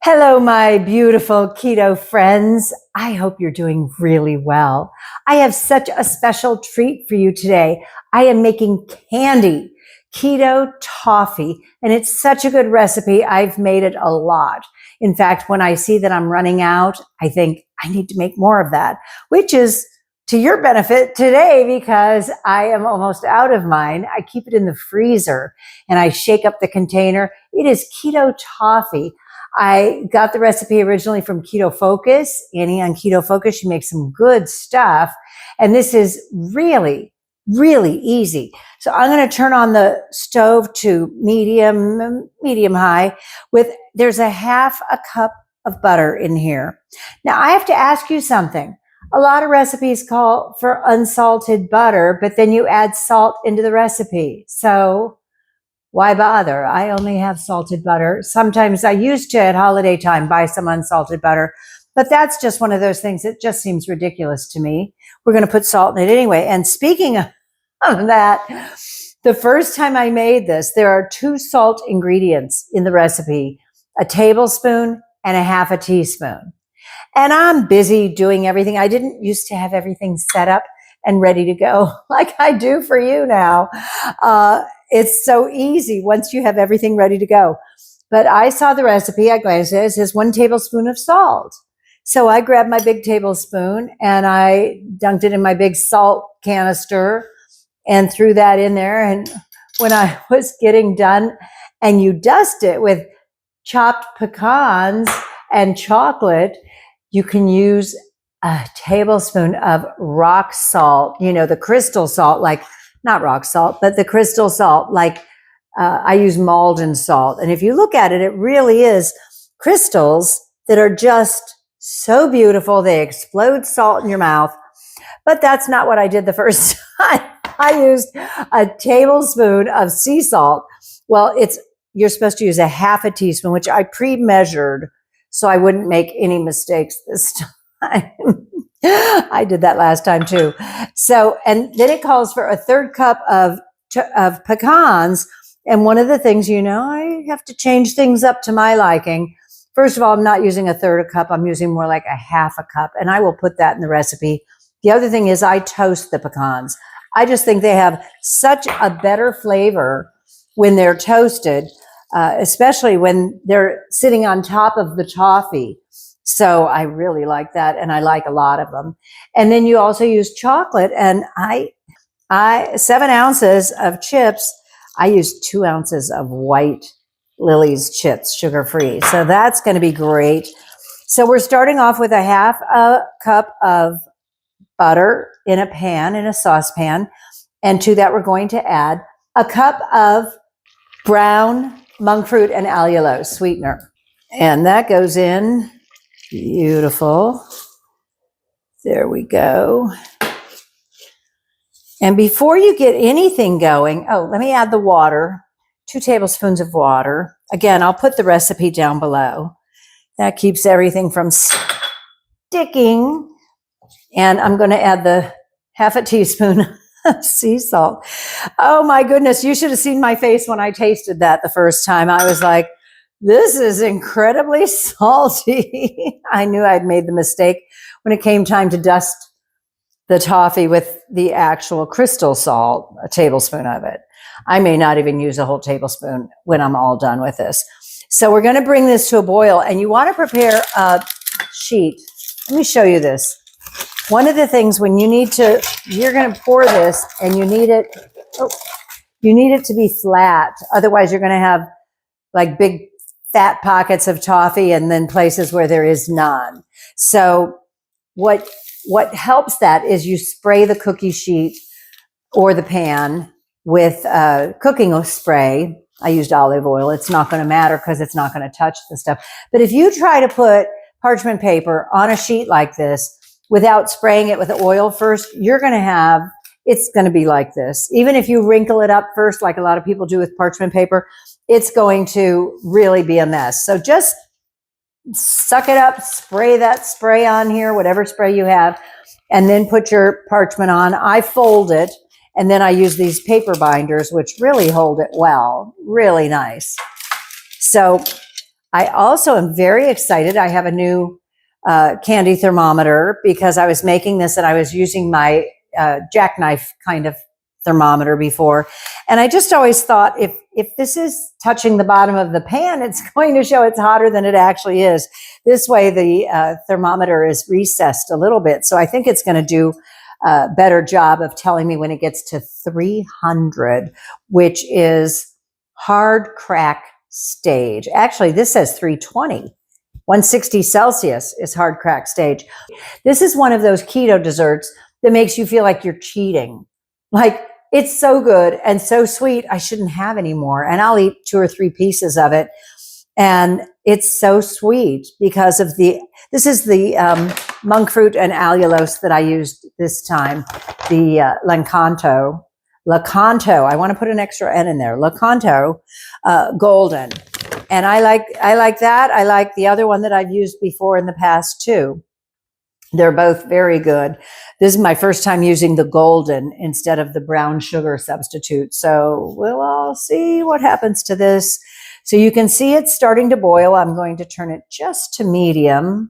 Hello, my beautiful keto friends. I hope you're doing really well. I have such a special treat for you today. I am making candy, Keto Toffee, and it's such a good recipe. I've made it a lot. In fact, when I see that I'm running out, I think I need to make more of that, which is to your benefit today because I am almost out of mine. I keep it in the freezer and I shake up the container. It is Keto Toffee. I got the recipe originally from Keto Focus. Annie on Keto Focus, she makes some good stuff. And this is really, really easy. So I'm going to turn on the stove to medium high there's a half a cup of butter in here. Now I have to ask you something. A lot of recipes call for unsalted butter, but then you add salt into the recipe. So why bother? I only have salted butter. Sometimes I used to at holiday time buy some unsalted butter, but that's just one of those things that just seems ridiculous to me. We're going to put salt in it anyway. And speaking of that, the first time I made this, there are 2 salt ingredients in the recipe, a tablespoon and a half a teaspoon. And I'm busy doing everything. I didn't used to have everything set up and ready to go like I do for you now. It's so easy once you have everything ready to go. But I saw the recipe, I glanced at it, it says 1 tablespoon of salt. So I grabbed my big tablespoon and I dunked it in my big salt canister and threw that in there. And when I was getting done, and you dust it with chopped pecans and chocolate, you can use a tablespoon of rock salt, the crystal salt, like not rock salt, but the crystal salt, like I use Maldon salt. And if you look at it, it really is crystals that are just so beautiful. They explode salt in your mouth. But that's not what I did the first time. I used a tablespoon of sea salt. Well, you're supposed to use a half a teaspoon, which I pre-measured so I wouldn't make any mistakes this time. I did that last time too. So, and then it calls for a 1/3 cup of pecans. And one of the things, I have to change things up to my liking. First of all, I'm not using a 1/3 cup. I'm using more like a half a cup, and I will put that in the recipe. The other thing is I toast the pecans. I just think they have such a better flavor when they're toasted, especially when they're sitting on top of the toffee. So I really like that, and I like a lot of them. And then you also use chocolate, and I 7 ounces of chips. I use 2 ounces of white Lily's chips, sugar-free. So that's going to be great. So we're starting off with a half a cup of butter in a pan, in a saucepan. And to that, we're going to add a cup of brown monk fruit and allulose sweetener. And that goes in. Beautiful. There we go. And before you get anything going, let me add the water, 2 tablespoons of water. Again, I'll put the recipe down below. That keeps everything from sticking. And I'm going to add the half a teaspoon of sea salt. Oh my goodness, you should have seen my face when I tasted that the first time. I was like, this is incredibly salty. I knew I'd made the mistake when it came time to dust the toffee with the actual crystal salt, a tablespoon of it. I may not even use a whole tablespoon when I'm all done with this. So we're going to bring this to a boil, and you want to prepare a sheet. Let me show you this. One of the things when you're going to pour this, and you need it to be flat. Otherwise, you're going to have like big fat pockets of toffee and then places where there is none. So what helps that is you spray the cookie sheet or the pan with cooking spray. I used olive oil. It's not going to matter because it's not going to touch the stuff. But if you try to put parchment paper on a sheet like this without spraying it with the oil first, it's going to be like this. Even if you wrinkle it up first, like a lot of people do with parchment paper, it's going to really be a mess. So just suck it up, spray that spray on here, whatever spray you have, and then put your parchment on. I fold it, and then I use these paper binders, which really hold it well, really nice. So I also am very excited. I have a new candy thermometer because I was making this and I was using my jackknife kind of thermometer before. And I just always thought if this is touching the bottom of the pan, it's going to show it's hotter than it actually is. This way the thermometer is recessed a little bit. So I think it's going to do a better job of telling me when it gets to 300, which is hard crack stage. Actually, this says 320. 160 Celsius is hard crack stage. This is one of those keto desserts that makes you feel like you're cheating. Like, it's so good and so sweet, I shouldn't have any more. And I'll eat 2 or 3 pieces of it. And it's so sweet because of this is the monk fruit and allulose that I used this time, the Lakanto. I want to put an extra N in there. Lakanto golden. And I like that. I like the other one that I've used before in the past too. They're both very good. This is my first time using the golden instead of the brown sugar substitute. So we'll all see what happens to this. So you can see it's starting to boil. I'm going to turn it just to medium.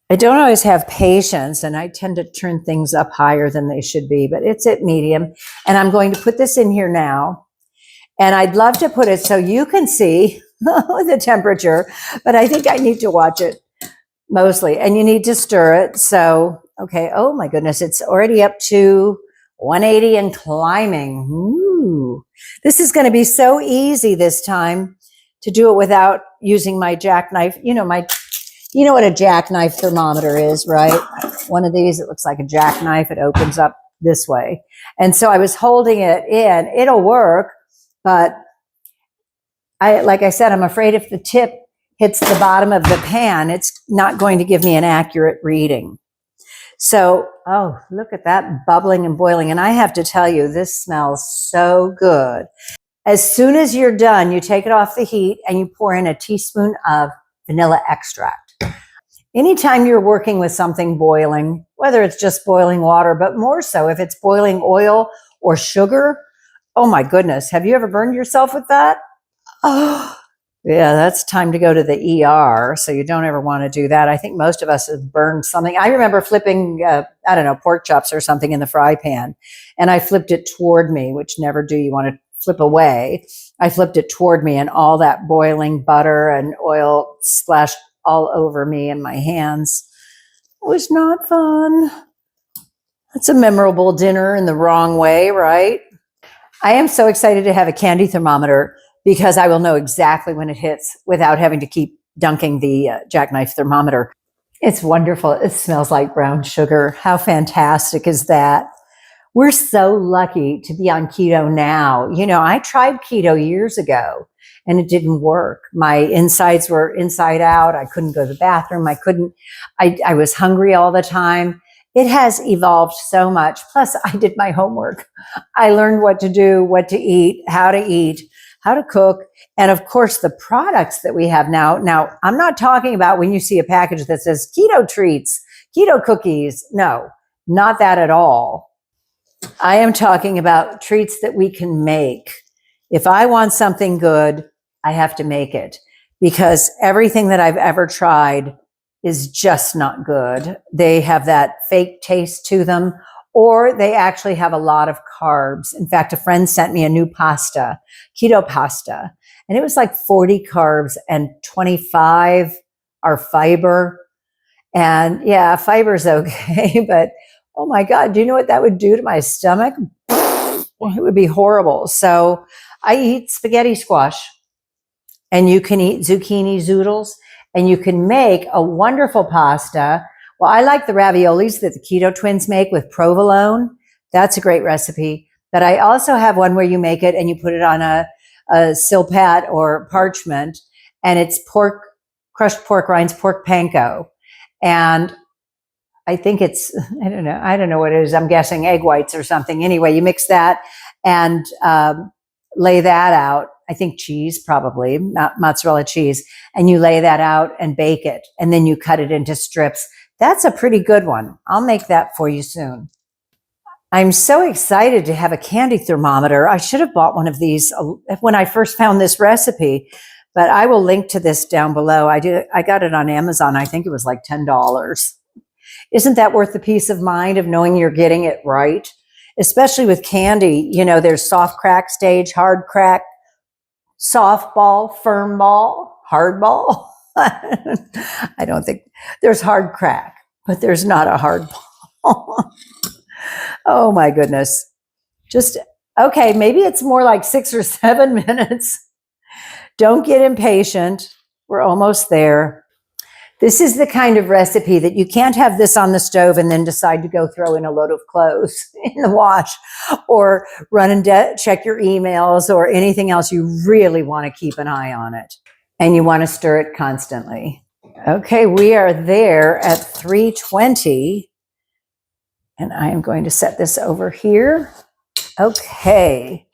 I don't always have patience and I tend to turn things up higher than they should be, but it's at medium. And I'm going to put this in here now. And I'd love to put it so you can see the temperature, but I think I need to watch it mostly. And you need to stir it. So, okay. Oh my goodness. It's already up to 180 and climbing. Ooh, this is going to be so easy this time to do it without using my jackknife. You know what a jackknife thermometer is, right? One of these, it looks like a jackknife. It opens up this way. And so I was holding it in. It'll work, but like I said, I'm afraid if the tip hits the bottom of the pan, it's not going to give me an accurate reading. So, oh, look at that bubbling and boiling. And I have to tell you, this smells so good. As soon as you're done, you take it off the heat and you pour in a teaspoon of vanilla extract. Anytime you're working with something boiling, whether it's just boiling water, but more so if it's boiling oil or sugar, oh my goodness, have you ever burned yourself with that? Oh, yeah, that's time to go to the ER. So you don't ever want to do that. I think most of us have burned something. I remember flipping, I don't know, pork chops or something in the fry pan, and I flipped it toward me, which never do. You want to flip away. I flipped it toward me, and all that boiling butter and oil splashed all over me and my hands. It was not fun. That's a memorable dinner in the wrong way, right? I am so excited to have a candy thermometer because I will know exactly when it hits without having to keep dunking the jackknife thermometer. It's wonderful. It smells like brown sugar. How fantastic is that? We're so lucky to be on keto now. You know, I tried keto years ago and it didn't work. My insides were inside out. I couldn't go to the bathroom. I was hungry all the time. It has evolved so much. Plus, I did my homework. I learned what to do, what to eat, how to cook, and of course, the products that we have now. Now, I'm not talking about when you see a package that says keto treats, keto cookies. No, not that at all. I am talking about treats that we can make. If I want something good, I have to make it because everything that I've ever tried is just not good. They have that fake taste to them, or they actually have a lot of carbs. In fact, a friend sent me a new pasta, keto pasta, and it was like 40 carbs and 25 are fiber. And yeah, fiber's okay, but oh my God, do you know what that would do to my stomach? Well, it would be horrible. So I eat spaghetti squash, and you can eat zucchini zoodles, and you can make a wonderful pasta. Well, I like the raviolis that the Keto Twins make with provolone. That's a great recipe. But I also have one where you make it and you put it on a silpat or parchment, and it's crushed pork rinds, pork panko. And I think it's, I don't know what it is. I'm guessing egg whites or something. Anyway, you mix that and lay that out. I think cheese, probably, mozzarella cheese. And you lay that out and bake it. And then you cut it into strips. That's a pretty good one. I'll make that for you soon. I'm so excited to have a candy thermometer. I should have bought one of these when I first found this recipe, But I will link to this down below. I got it on Amazon. I think it was like $10. Isn't that worth the peace of mind of knowing you're getting it right? Especially with candy, you know, there's soft crack stage, hard crack, soft ball, firm ball, hard ball. I don't think there's hard crack, but there's not a hard ball. Oh my goodness. Just, okay, maybe it's more like 6 or 7 minutes. Don't get impatient. We're almost there. This is the kind of recipe that you can't have this on the stove and then decide to go throw in a load of clothes in the wash or run and check your emails or anything else. You really want to keep an eye on it and you want to stir it constantly. Okay, we are there at 320 and I am going to set this over here. Okay,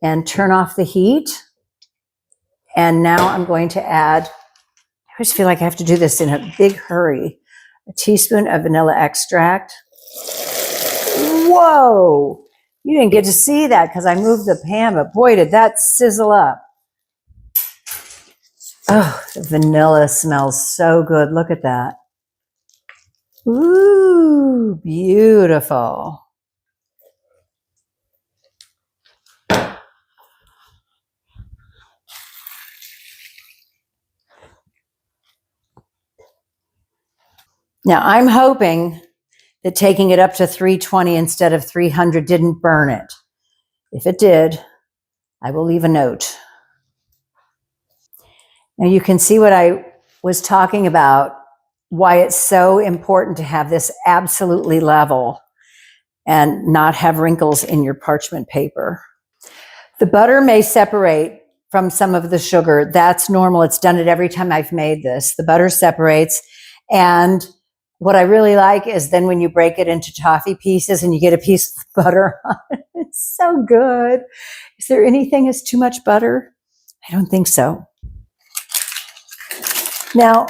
and turn off the heat. And now I'm going to add, I always feel like I have to do this in a big hurry, a teaspoon of vanilla extract. Whoa, you didn't get to see that because I moved the pan, but boy, did that sizzle up. Oh, the vanilla smells so good. Look at that. Ooh, beautiful. Now, I'm hoping that taking it up to 320 instead of 300 didn't burn it. If it did, I will leave a note. Now you can see what I was talking about, why it's so important to have this absolutely level and not have wrinkles in your parchment paper. The butter may separate from some of the sugar. That's normal. It's done it every time I've made this. The butter separates. And what I really like is then when you break it into toffee pieces and you get a piece of butter on it, it's so good. Is there anything as too much butter? I don't think so. Now,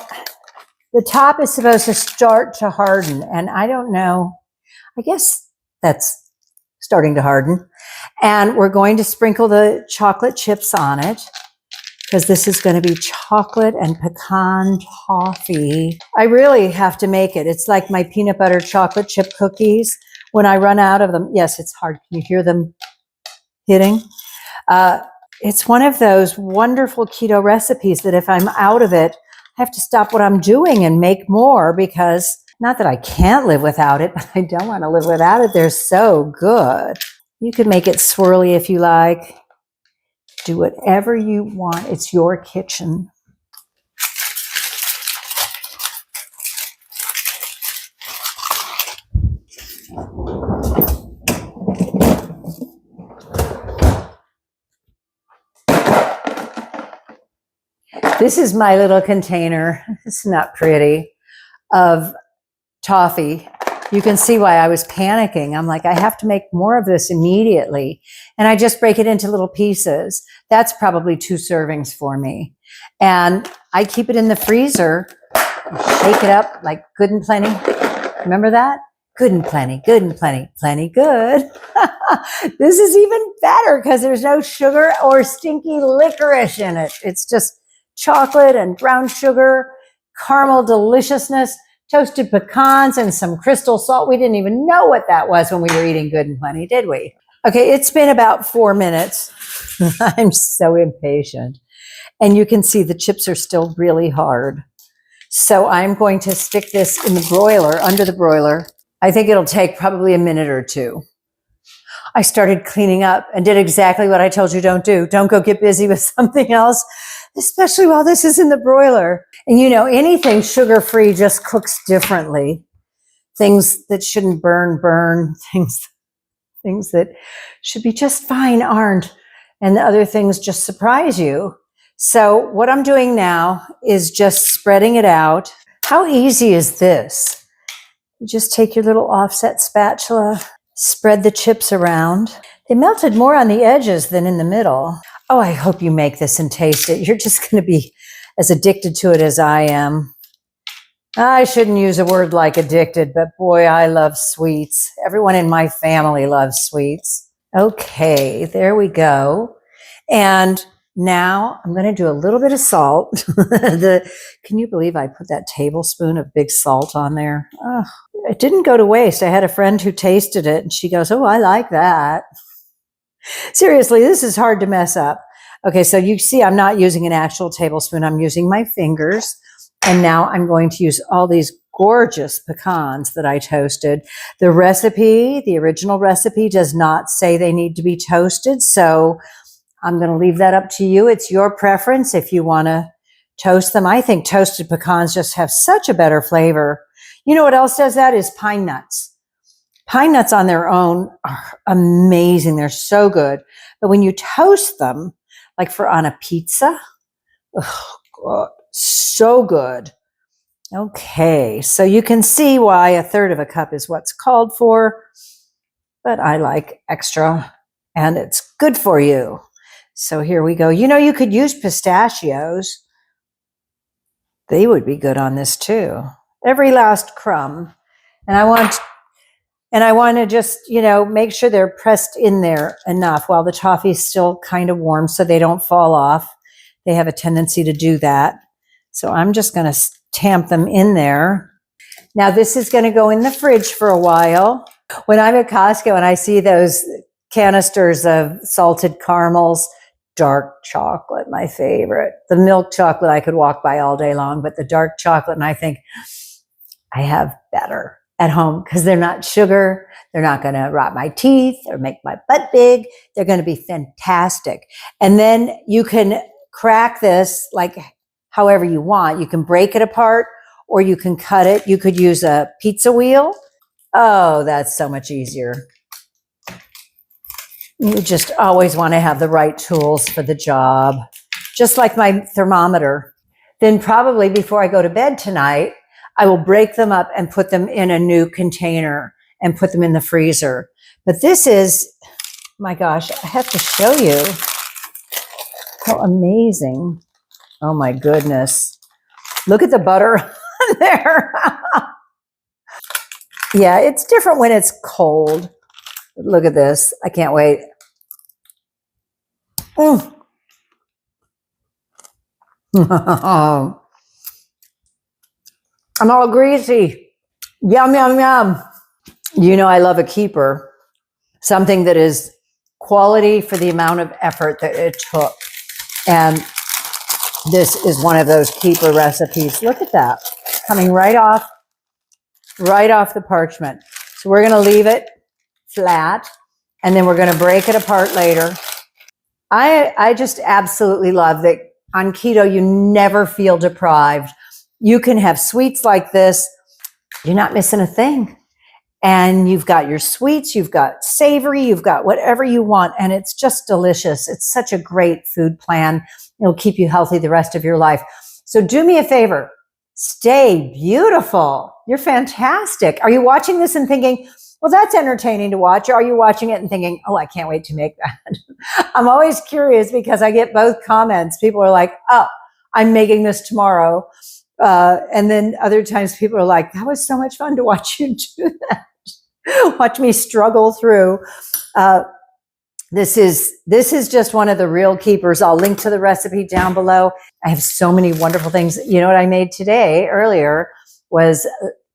the top is supposed to start to harden, and I don't know. I guess that's starting to harden. And we're going to sprinkle the chocolate chips on it because this is going to be chocolate and pecan toffee. I really have to make it. It's like my peanut butter chocolate chip cookies. When I run out of them, yes, it's hard. Can you hear them hitting? It's one of those wonderful keto recipes that if I'm out of it, I have to stop what I'm doing and make more because not that I can't live without it, but I don't want to live without it. They're so good. You can make it swirly if you like. Do whatever you want. It's your kitchen. This is my little container. It's not pretty, of toffee. You can see why I was panicking. I'm like, I have to make more of this immediately. And I just break it into little pieces. That's probably 2 servings for me. And I keep it in the freezer, shake it up like good and plenty. Remember that? Good and plenty, good and plenty, plenty good. This is even better because there's no sugar or stinky licorice in it. It's just chocolate and brown sugar, caramel deliciousness, toasted pecans, and some crystal salt. We didn't even know what that was when we were eating good and plenty, did we? Okay, it's been about 4 minutes. I'm so impatient. And you can see the chips are still really hard. So I'm going to stick this in the broiler, under the broiler. I think it'll take probably a minute or 2. I started cleaning up and did exactly what I told you don't do. Don't go get busy with something else, especially while this is in the broiler. And you know, anything sugar-free just cooks differently. Things that shouldn't burn, burn. Things that should be just fine aren't. And the other things just surprise you. So what I'm doing now is just spreading it out. How easy is this? You just take your little offset spatula, spread the chips around. They melted more on the edges than in the middle. Oh, I hope you make this and taste it. You're just going to be as addicted to it as I am. I shouldn't use a word like addicted, but boy, I love sweets. Everyone in my family loves sweets. Okay, there we go. And Now I'm going to do a little bit of salt. Can you believe I put that tablespoon of big salt on there? Oh, it didn't go to waste. I had a friend who tasted it and she goes, "Oh, I like that." Seriously, this is hard to mess up. Okay, so you see I'm not using an actual tablespoon. I'm using my fingers. And now I'm going to use all these gorgeous pecans that I toasted. The recipe, the original recipe, does not say they need to be toasted. So I'm going to leave that up to you. It's your preference if you want to toast them. I think toasted pecans just have such a better flavor. You know what else does that is pine nuts. Pine nuts on their own are amazing. They're so good. But when you toast them, like for on a pizza, oh God, so good. Okay, so you can see why 1/3 of a cup is what's called for, but I like extra and it's good for you. So here we go. You know, you could use pistachios. They would be good on this too. Every last crumb. And I want to just, you know, make sure they're pressed in there enough while the toffee is still kind of warm so they don't fall off. They have a tendency to do that. So I'm just going to tamp them in there. Now this is going to go in the fridge for a while. When I'm at Costco and I see those canisters of salted caramels, dark chocolate, my favorite. The milk chocolate I could walk by all day long, but the dark chocolate, and I think I have better at home because they're not sugar. They're not going to rot my teeth or make my butt big. They're going to be fantastic. And then you can crack this like however you want. You can break it apart or you can cut it. You could use a pizza wheel. Oh, that's so much easier. You just always want to have the right tools for the job. Just like my thermometer. Then probably before I go to bed tonight, I will break them up and put them in a new container and put them in the freezer. But this is, my gosh, I have to show you how amazing. Oh my goodness. Look at the butter on there. Yeah, it's different when it's cold. Look at this. I can't wait. I'm all greasy. Yum, yum, yum. You know, I love a keeper. Something that is quality for the amount of effort that it took. And this is one of those keeper recipes. Look at that. Coming right off the parchment. So we're going to leave it flat and then we're going to break it apart later. I just absolutely love that on keto, you never feel deprived. You can have sweets like this. You're not missing a thing. And you've got your sweets, you've got savory, you've got whatever you want. And it's just delicious. It's such a great food plan. It'll keep you healthy the rest of your life. So do me a favor. Stay beautiful. You're fantastic. Are you watching this and thinking, well, that's entertaining to watch? Or are you watching it and thinking, oh, I can't wait to make that? I'm always curious because I get both comments. People are like, oh, I'm making this tomorrow. And then other times people are like, that was so much fun to watch you do that. Watch me struggle through. This is just one of the real keepers. I'll link to the recipe down below. I have so many wonderful things. You know what I made today earlier was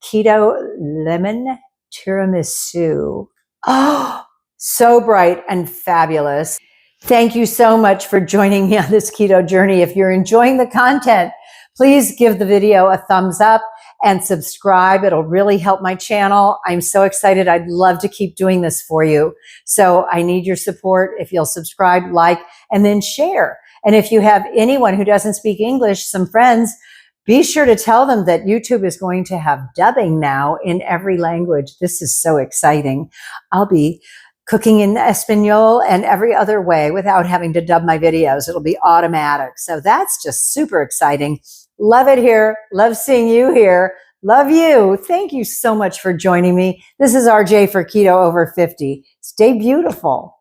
keto lemon tiramisu. Oh, so bright and fabulous. Thank you so much for joining me on this keto journey. If you're enjoying the content, please give the video a thumbs up and subscribe. It'll really help my channel. I'm so excited. I'd love to keep doing this for you. So I need your support. If you'll subscribe, like, and then share. And if you have anyone who doesn't speak English, some friends, be sure to tell them that YouTube is going to have dubbing now in every language. This is so exciting. I'll be cooking in Espanol and every other way without having to dub my videos. It'll be automatic. So that's just super exciting. Love it here. Love seeing you here. Love you. Thank you so much for joining me. This is RJ for Keto Over 50. Stay beautiful.